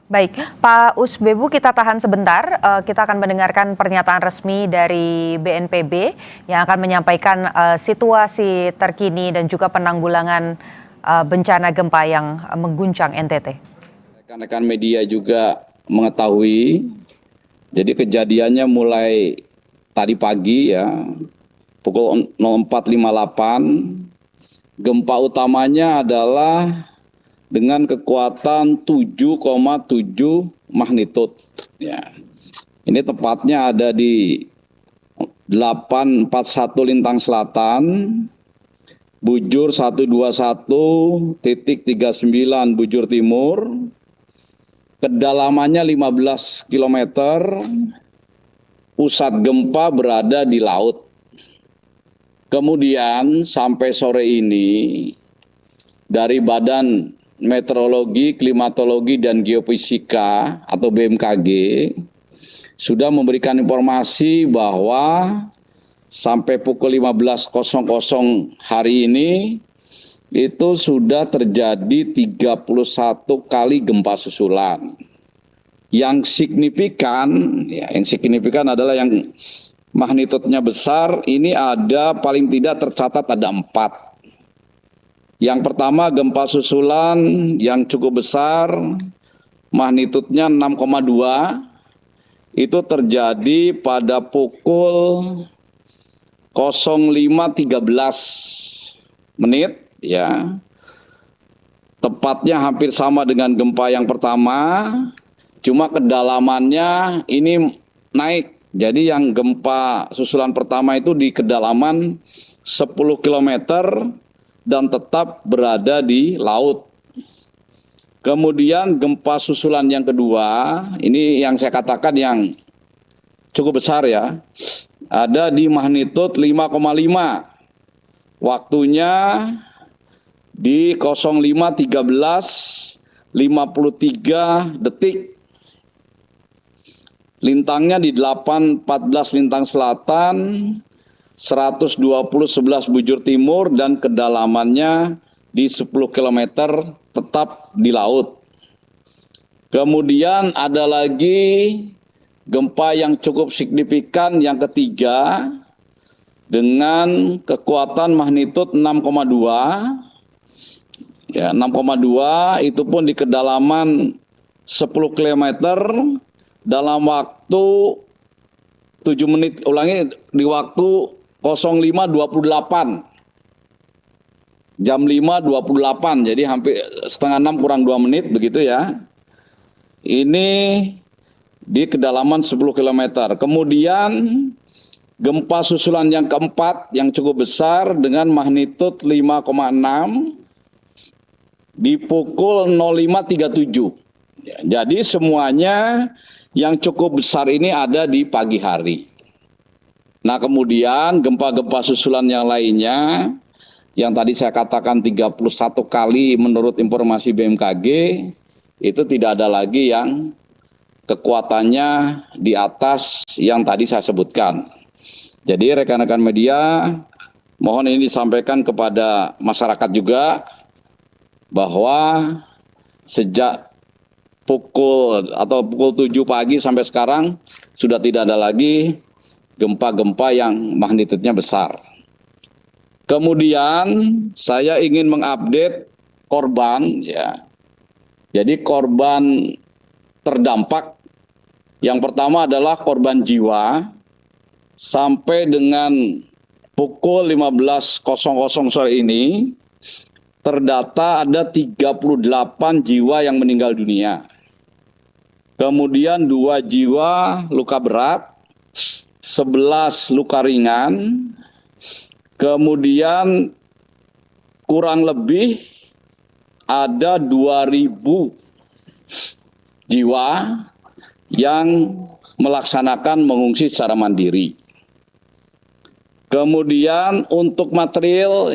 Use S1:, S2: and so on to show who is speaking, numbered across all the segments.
S1: Baik, Pak Usbebu kita tahan sebentar, kita akan mendengarkan pernyataan resmi dari BNPB yang akan menyampaikan situasi terkini dan juga penanggulangan bencana gempa yang mengguncang NTT.
S2: Rekan-rekan media juga mengetahui, jadi kejadiannya mulai tadi pagi ya, pukul 04.58, gempa utamanya adalah dengan kekuatan 7,7 magnitudo. Ya. Ini tepatnya ada di 841 Lintang Selatan, bujur 121.39 bujur timur, kedalamannya 15 km, pusat gempa berada di laut. Kemudian sampai sore ini dari Badan Meteorologi, Klimatologi, dan Geofisika atau BMKG sudah memberikan informasi bahwa sampai pukul 15.00 hari ini itu sudah terjadi 31 kali gempa susulan. Yang signifikan adalah yang magnitudenya besar, ini ada paling tidak tercatat ada 4. Yang pertama gempa susulan yang cukup besar, magnitudenya 6,2, itu terjadi pada pukul 05.13 menit, ya. Tepatnya hampir sama dengan gempa yang pertama, cuma kedalamannya ini naik. Jadi yang gempa susulan pertama itu di kedalaman 10 km, dan tetap berada di laut. Kemudian gempa susulan yang kedua, ini yang saya katakan yang cukup besar ya, ada di magnitud 5,5. Waktunya di 05.13.53 detik. Lintangnya di 814 Lintang Selatan, 120.11 bujur timur, dan kedalamannya di 10 km tetap di laut. Kemudian ada lagi gempa yang cukup signifikan yang ketiga dengan kekuatan magnitud 6,2. Ya, 6,2 itu pun di kedalaman 10 km dalam waktu 7 menit, ulangi, di waktu 05.28, jam 5.28, jadi hampir setengah 6 kurang 2 menit begitu ya. Ini di kedalaman 10 km. Kemudian gempa susulan yang keempat yang cukup besar dengan magnitud 5,6 di pukul 05.37. Jadi semuanya yang cukup besar ini ada di pagi hari. Nah, kemudian gempa-gempa susulan yang lainnya, yang tadi saya katakan 31 kali menurut informasi BMKG, itu tidak ada lagi yang kekuatannya di atas yang tadi saya sebutkan. Jadi rekan-rekan media, mohon ini disampaikan kepada masyarakat juga, bahwa sejak pukul 7 pagi sampai sekarang sudah tidak ada lagi gempa-gempa yang magnitudenya besar. Kemudian saya ingin mengupdate korban ya. Jadi korban terdampak yang pertama adalah korban jiwa. Sampai dengan pukul 15.00 sore ini terdata ada 38 jiwa yang meninggal dunia. Kemudian 2 jiwa luka berat, 11 luka ringan, kemudian kurang lebih ada 2.000 jiwa yang melaksanakan mengungsi secara mandiri. Kemudian untuk material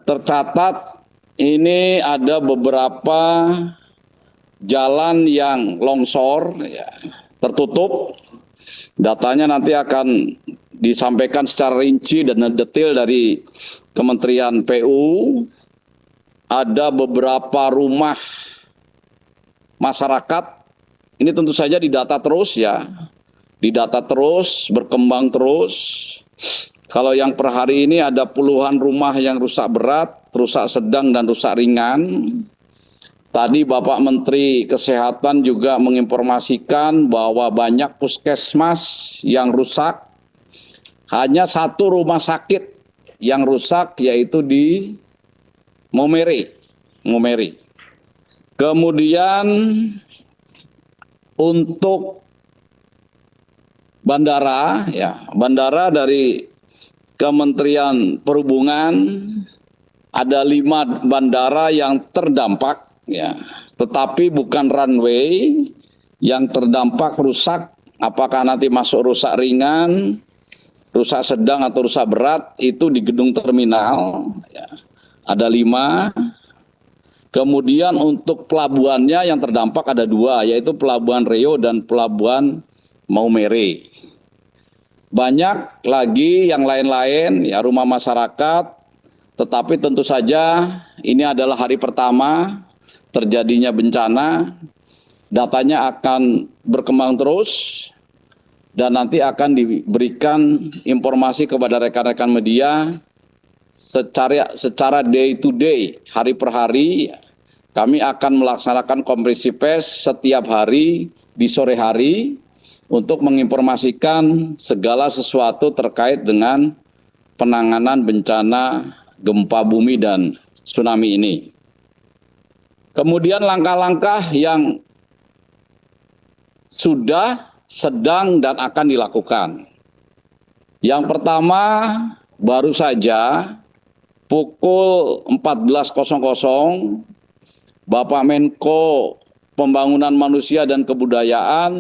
S2: tercatat ini ada beberapa jalan yang longsor ya, tertutup. Datanya nanti akan disampaikan secara rinci dan detail dari Kementerian PU. Ada beberapa rumah masyarakat ini tentu saja didata terus ya, didata terus, berkembang terus. Kalau yang per hari ini ada puluhan rumah yang rusak berat, rusak sedang, dan rusak ringan. Tadi Bapak Menteri Kesehatan juga menginformasikan bahwa banyak puskesmas yang rusak. Hanya satu rumah sakit yang rusak, yaitu di Maumere. Kemudian untuk bandara, ya, bandara dari Kementerian Perhubungan ada 5 bandara yang terdampak, ya, tetapi bukan runway yang terdampak rusak. Apakah nanti masuk rusak ringan, rusak sedang atau rusak berat, itu di gedung terminal, ya, ada 5. Kemudian untuk pelabuhannya yang terdampak ada 2, yaitu Pelabuhan Reo dan Pelabuhan Maumere. Banyak lagi yang lain-lain, ya, rumah masyarakat, tetapi tentu saja ini adalah hari pertama terjadinya bencana. Datanya akan berkembang terus dan nanti akan diberikan informasi kepada rekan-rekan media secara day to day, hari per hari. Kami akan melaksanakan konferensi pers setiap hari di sore hari untuk menginformasikan segala sesuatu terkait dengan penanganan bencana gempa bumi dan tsunami ini. Kemudian langkah-langkah yang sudah, sedang, dan akan dilakukan. Yang pertama, baru saja pukul 14.00 Bapak Menko Pembangunan Manusia dan Kebudayaan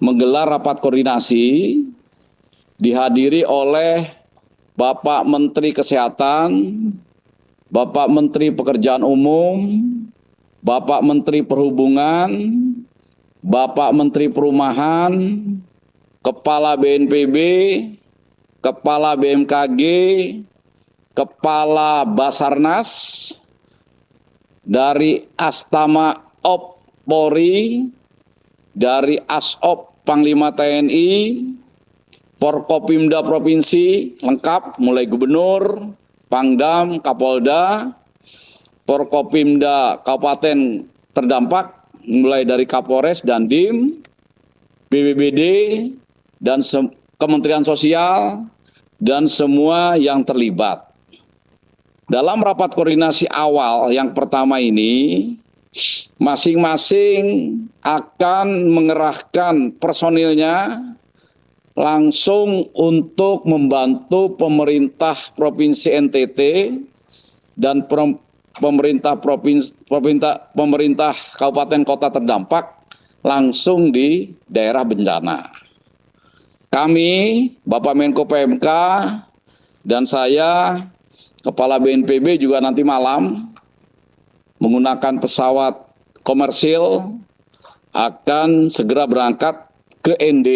S2: menggelar rapat koordinasi dihadiri oleh Bapak Menteri Kesehatan, Bapak Menteri Pekerjaan Umum, Bapak Menteri Perhubungan, Bapak Menteri Perumahan, Kepala BNPB, Kepala BMKG, Kepala Basarnas, dari Astama Op Polri, dari Asop Panglima TNI, Forkopimda Provinsi lengkap, mulai Gubernur, Pangdam, Kapolda, Forkopimda Kabupaten terdampak, mulai dari Kapolres dan Dim, BPBD, dan Kementerian Sosial, dan semua yang terlibat. Dalam rapat koordinasi awal yang pertama ini, masing-masing akan mengerahkan personilnya langsung untuk membantu pemerintah Provinsi NTT dan pemerintah kabupaten kota terdampak langsung di daerah bencana. Kami, Bapak Menko PMK, dan saya, Kepala BNPB, juga nanti malam menggunakan pesawat komersil akan segera berangkat ke ND,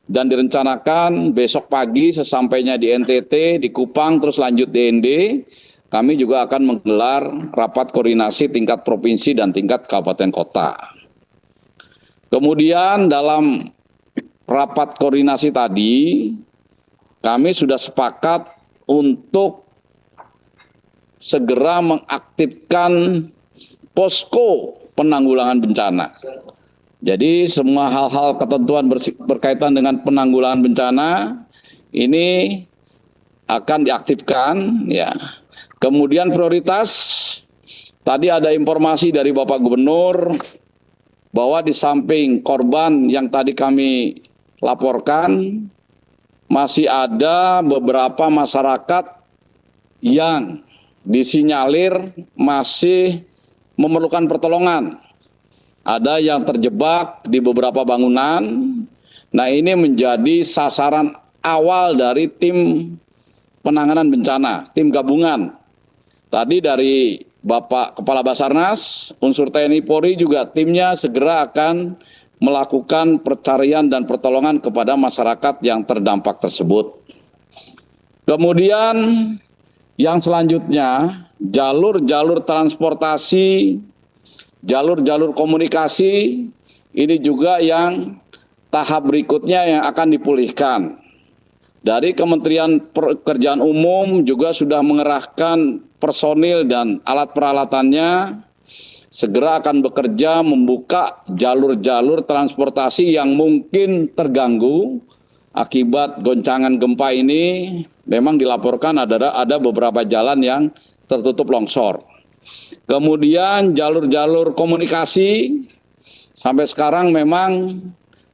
S2: dan direncanakan besok pagi sesampainya di NTT, di Kupang, terus lanjut di ND, kami juga akan menggelar rapat koordinasi tingkat provinsi dan tingkat kabupaten kota. Kemudian dalam rapat koordinasi tadi, kami sudah sepakat untuk segera mengaktifkan posko penanggulangan bencana. Jadi semua hal-hal ketentuan berkaitan dengan penanggulangan bencana ini akan diaktifkan, ya. Kemudian prioritas, tadi ada informasi dari Bapak Gubernur bahwa di samping korban yang tadi kami laporkan, masih ada beberapa masyarakat yang disinyalir masih memerlukan pertolongan. Ada yang terjebak di beberapa bangunan. Nah, ini menjadi sasaran awal dari tim penanganan bencana, tim gabungan. Tadi dari Bapak Kepala Basarnas, unsur TNI Polri juga timnya segera akan melakukan pencarian dan pertolongan kepada masyarakat yang terdampak tersebut. Kemudian yang selanjutnya, jalur-jalur transportasi jalur-jalur komunikasi ini juga yang tahap berikutnya yang akan dipulihkan. Dari Kementerian Pekerjaan Umum juga sudah mengerahkan personil dan alat peralatannya, segera akan bekerja membuka jalur-jalur transportasi yang mungkin terganggu akibat goncangan gempa ini. Memang dilaporkan ada beberapa jalan yang tertutup longsor. Kemudian jalur-jalur komunikasi sampai sekarang memang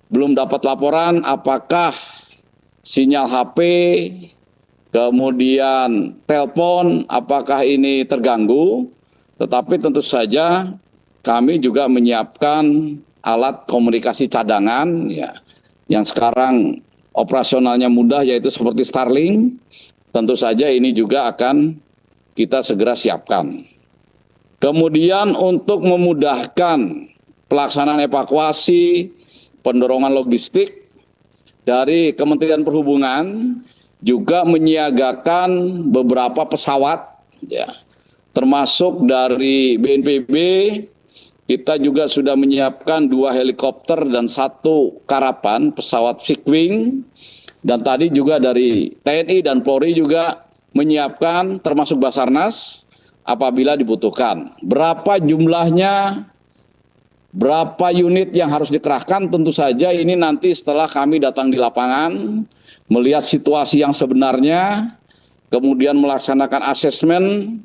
S2: belum dapat laporan apakah sinyal HP, kemudian telepon, apakah ini terganggu. Tetapi tentu saja kami juga menyiapkan alat komunikasi cadangan ya, yang sekarang operasionalnya mudah, yaitu seperti Starlink. Tentu saja ini juga akan kita segera siapkan. Kemudian untuk memudahkan pelaksanaan evakuasi, pendorongan logistik, dari Kementerian Perhubungan juga menyiagakan beberapa pesawat, ya, termasuk dari BNPB. Kita juga sudah menyiapkan 2 helikopter dan 1 karapan pesawat Fixed-wing, dan tadi juga dari TNI dan Polri juga menyiapkan termasuk Basarnas apabila dibutuhkan. Berapa jumlahnya, berapa unit yang harus dikerahkan, tentu saja ini nanti setelah kami datang di lapangan, melihat situasi yang sebenarnya, kemudian melaksanakan asesmen,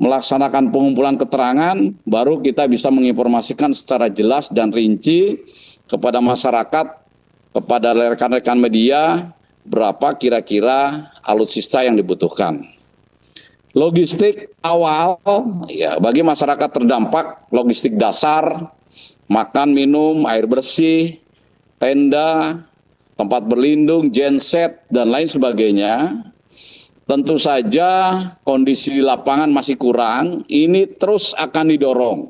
S2: melaksanakan pengumpulan keterangan, baru kita bisa menginformasikan secara jelas dan rinci kepada masyarakat, kepada rekan-rekan media, berapa kira-kira alutsista yang dibutuhkan. Logistik awal, ya, bagi masyarakat terdampak, logistik dasar, makan, minum, air bersih, tenda, tempat berlindung, genset, dan lain sebagainya. Tentu saja kondisi di lapangan masih kurang, ini terus akan didorong.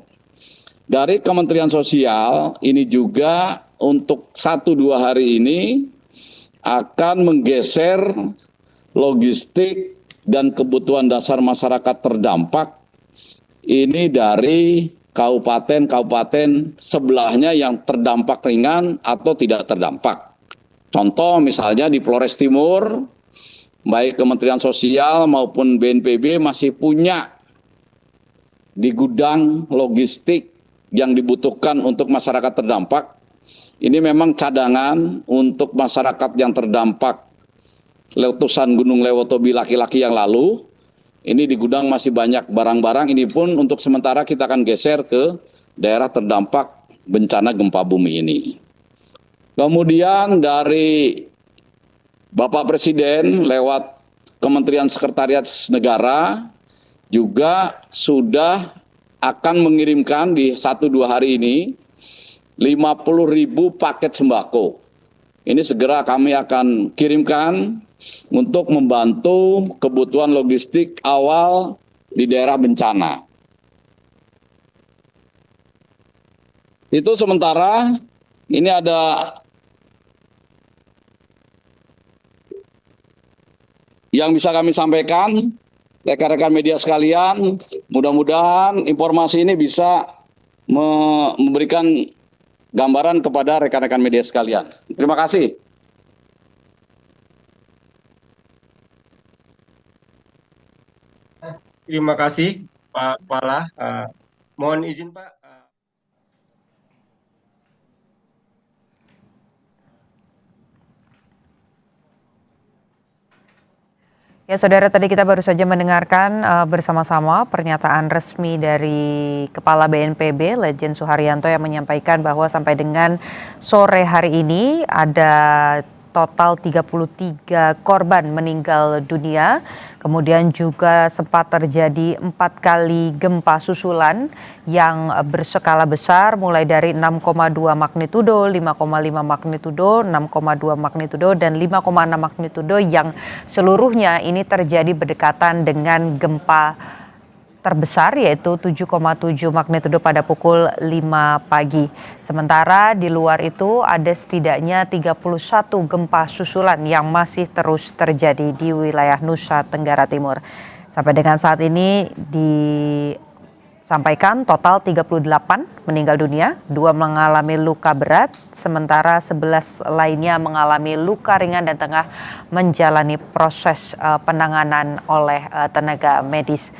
S2: Dari Kementerian Sosial, ini juga untuk 1-2 hari ini akan menggeser logistik dan kebutuhan dasar masyarakat terdampak ini dari kabupaten-kabupaten sebelahnya yang terdampak ringan atau tidak terdampak. Contoh misalnya di Flores Timur, baik Kementerian Sosial maupun BNPB masih punya di gudang logistik yang dibutuhkan untuk masyarakat terdampak. Ini memang cadangan untuk masyarakat yang terdampak letusan Gunung Lewotobi laki-laki yang lalu. Ini di gudang masih banyak barang-barang, ini pun untuk sementara kita akan geser ke daerah terdampak bencana gempa bumi ini. Kemudian dari Bapak Presiden lewat Kementerian Sekretariat Negara juga sudah akan mengirimkan di 1-2 hari ini 50.000 paket sembako. Ini segera kami akan kirimkan untuk membantu kebutuhan logistik awal di daerah bencana. Itu sementara, ini ada yang bisa kami sampaikan, rekan-rekan media sekalian. Mudah-mudahan informasi ini bisa memberikan gambaran kepada rekan-rekan media sekalian. Terima kasih.
S3: Terima kasih Pak Kepala. Mohon izin Pak.
S1: Ya, saudara, tadi kita baru saja mendengarkan bersama-sama pernyataan resmi dari Kepala BNPB, Lejen Suharyanto, yang menyampaikan bahwa sampai dengan sore hari ini ada total 33 korban meninggal dunia. Kemudian juga sempat terjadi 4 kali gempa susulan yang berskala besar, mulai dari 6,2 magnitudo, 5,5 magnitudo, 6,2 magnitudo, dan 5,6 magnitudo yang seluruhnya ini terjadi berdekatan dengan gempa terbesar, yaitu 7,7 magnitudo pada pukul 5 pagi. Sementara di luar itu ada setidaknya 31 gempa susulan yang masih terus terjadi di wilayah Nusa Tenggara Timur. Sampai dengan saat ini di sampaikan total 38 meninggal dunia, 2 mengalami luka berat, sementara 11 lainnya mengalami luka ringan dan tengah menjalani proses penanganan oleh tenaga medis.